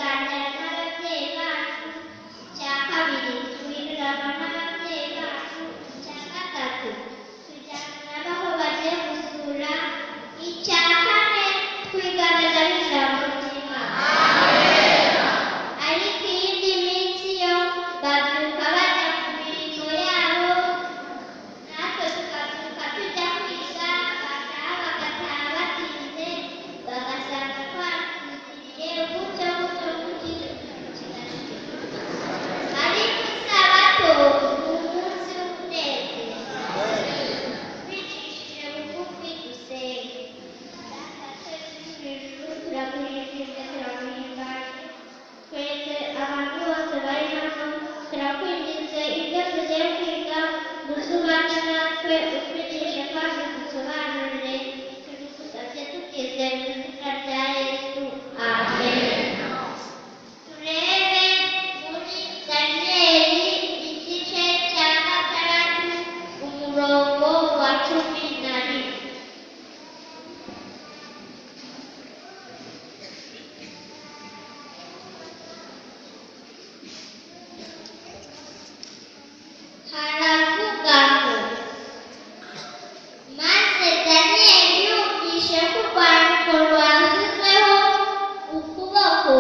tuganira n'ababyeyi bacu, icya kabiri twirama n'ababyeyi bacu, icya gatatu tujyana n'aho bagiye gusura, icya kane twiganira n'ijambo ry'Imana. Ariko iyindi minsi yo babyuka bajya ku mirimo yabo, natwe tukabyuka tujya kwiga, bataha bagataha batinze, bagasanga twatwitiriye gutyo gutyo gutyo kigashira. Ariko isabato ni umunsi w'umunezero, twicishije bugufi dusenge. Data twese uri mu ijuru, turaguhimbaje turaguhimbaje, twese abantu bose bari hano turakwinginze ibyo tugiye kwiga dusubane natwe, utwigishe kandi dusobanurire, tubigusabye tubyizeye mu izina rya Yesu, amen. Turebe muri Daniyeli igice cya gatandatu umurongo wa 11. Haravuga ngo maze Daniyeli yumvise ko urwandiko rwashyizweho ukuboko